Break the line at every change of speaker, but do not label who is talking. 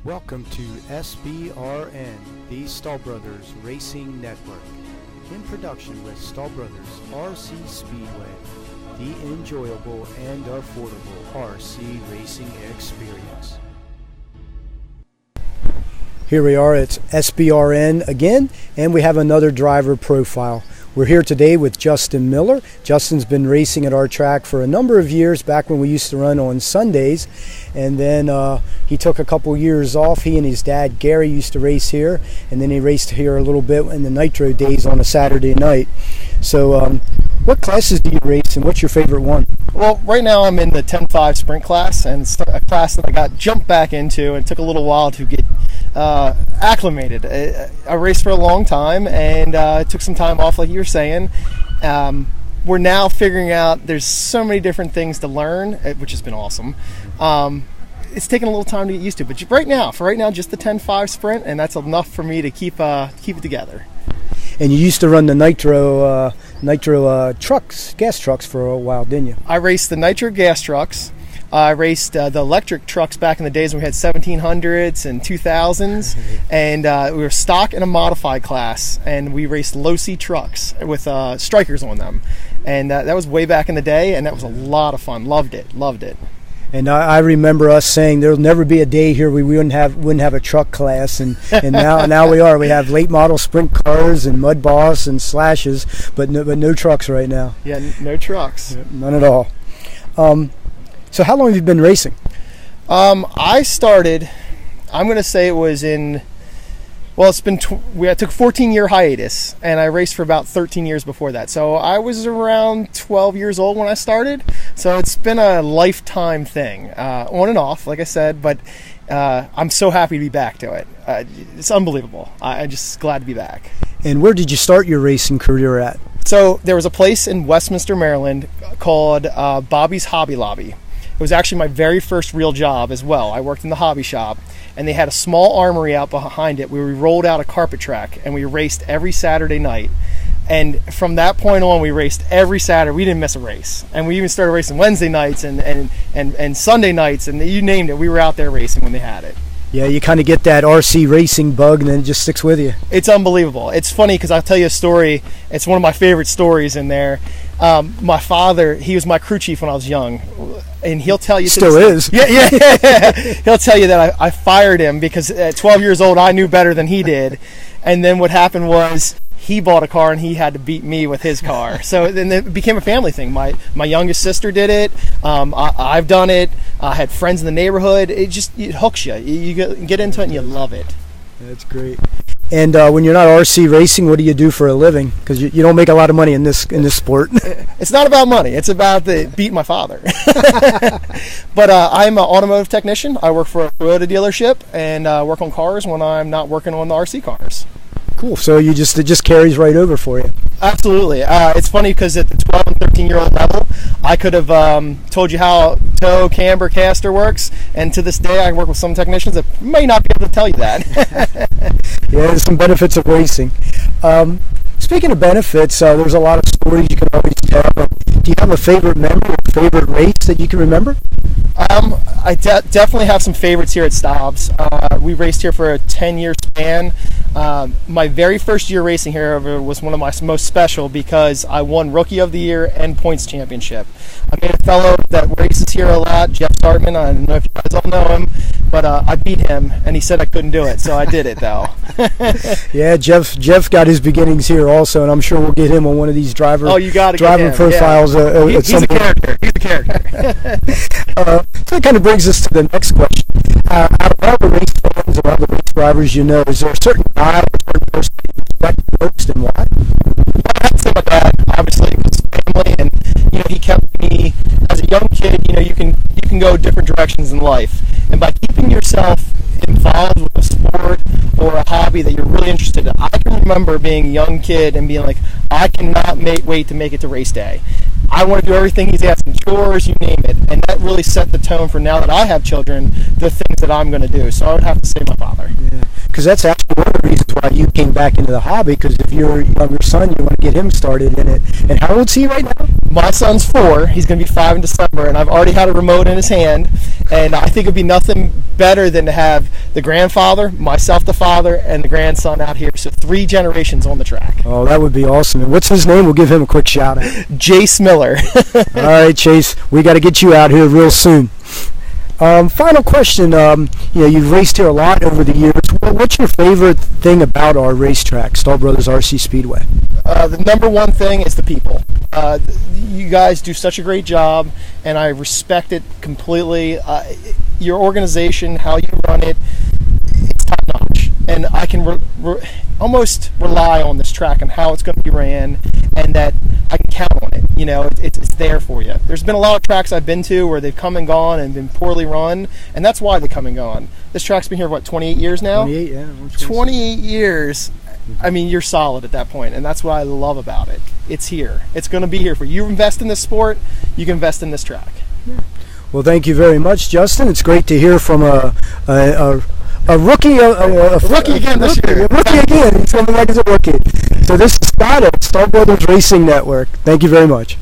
Welcome to SBRN, the Stahl Brothers Racing Network, in production with Stahl Brothers RC Speedway, the enjoyable and affordable RC racing experience. Here we are at SBRN again, and we have another driver profile. We're here today with Justin Miller. Justin's been racing at our track for a number of years, back when we used to run on Sundays, and then he took a couple years off. He and his dad Gary used to race here, and then he raced here a little bit in the Nitro days on a Saturday night. So what classes do you race, and what's your favorite one?
Well, right now I'm in the 10.5 sprint class, and it's a class that I got jumped back into, and it took a little while to get acclimated. I raced for a long time, and took some time off, like you were saying. We're now figuring out there's so many different things to learn, which has been awesome. It's taken a little time to get used to, but for right now, just the 10.5 sprint, and that's enough for me to keep it together.
And you used to run the Nitro trucks, gas trucks for a while, didn't you?
I raced the Nitro gas trucks. I raced the electric trucks back in the days when we had 1700s and 2000s, and we were stock in a modified class, and we raced low-C trucks with strikers on them, and that was way back in the day, and that was a lot of fun. Loved it.
And I remember us saying there'll never be a day here we wouldn't have a truck class, and now we are. We have late model sprint cars and mud boss and slashes, but no trucks right now.
Yeah, no trucks.
None at all. So how long have you been racing?
I started, I'm going to say it was in, well, it's been, I took a 14-year hiatus, and I raced for about 13 years before that. So I was around 12 years old when I started. So it's been a lifetime thing, on and off, like I said, but I'm so happy to be back to it. It's unbelievable. I'm just glad to be back.
And where did you start your racing career at?
So there was a place in Westminster, Maryland called Bobby's Hobby Lobby. It was actually my very first real job as well. I worked in the hobby shop, and they had a small armory out behind it where we rolled out a carpet track, and we raced every Saturday night. And from that point on, we raced every Saturday. We didn't miss a race. And we even started racing Wednesday nights and Sunday nights, and you named it. We were out there racing when they had it.
Yeah, you kind of get that RC racing bug, and then it just sticks with you.
It's unbelievable. It's funny because I'll tell you a story. It's one of my favorite stories in there. My father, he was my crew chief when I was young, and he'll tell you
still is.
Yeah. He'll tell you that I fired him because at 12 years old I knew better than he did, and then what happened was he bought a car and he had to beat me with his car. So then it became a family thing. My youngest sister did it. I've done it. I had friends in the neighborhood. It hooks you. You get into it and you love it.
That's great. And when you're not RC racing, what do you do for a living? Because you don't make a lot of money in this sport.
It's not about money. It's about beating my father. But I'm an automotive technician. I work for a Toyota dealership and work on cars when I'm not working on the RC cars.
Cool. So it just carries right over for you.
Absolutely. It's funny because at the 12 and 13-year-old level, I could have told you how tow, camber, caster works, and to this day I work with some technicians that may not be able to tell you that.
Yeah, there's some benefits of racing. Speaking of benefits, there's a lot of stories you can always tell. Do you have a favorite memory or favorite race that you can remember?
I definitely have some favorites here at Staub's. We raced here for a 10-year span. My very first year racing here, however, was one of my most special because I won Rookie of the Year and Points Championship. I made a fellow that races here a lot, Jeff Sartman. I don't know if you guys all know him, but I beat him, and he said I couldn't do it, so I did it, though.
Yeah, Jeff got his beginnings here also, and I'm sure we'll get him on one of these driver profiles. Yeah.
He's a character. He's a character.
So that kind of brings us to the next question. Out of all the race fans or all the race drivers you know, is there a certain guy or a certain person that you respect most, and why?
Well, I have to say my dad, obviously, his family, and he kept me as a young kid. You can go different directions in life, and by keeping yourself involved with a sport or a hobby that you're really interested in, I can remember being a young kid and being like, I cannot wait to make it to race day. I want to do everything he's asking, chores, you name it. And that really set the tone for now that I have children, the things that I'm going to do. So I would have to say my father.
Yeah, because that's actually one of the reasons why you came back into the hobby, because if you're a younger son, you want to get him started in it. And how old's he right now?
My son's 4. He's going to be 5 in December, and I've already had a remote in his hand. And I think it'd be nothing better than to have the grandfather, myself the father, and the grandson out here. So 3 generations on the track.
Oh, that would be awesome. And what's his name? We'll give him a quick shout out.
Jace Miller.
All right, Chase, we got to get you out here real soon. Final question. You've raced here a lot over the years. What's your favorite thing about our racetrack, Stahl Brothers RC Speedway?
The number one thing is the people. You guys do such a great job, and I respect it completely. Your organization, how you run it, it's top notch. And I can almost rely on this track and how it's going to be ran, and that I can count on it. You know, it's there for you. There's been a lot of tracks I've been to where they've come and gone and been poorly run, and that's why they come and gone. This track's been here, 28 years now?
28, yeah.
28 years. I mean, you're solid at that point, and that's what I love about it. It's here. It's going to be here for you. You invest in this sport, you can invest in this track.
Yeah. Well, thank you very much, Justin. It's great to hear from a rookie. A
rookie again this year.
A rookie again. He's coming back as a rookie. So this is Scott at Stahl Brothers Racing Network. Thank you very much.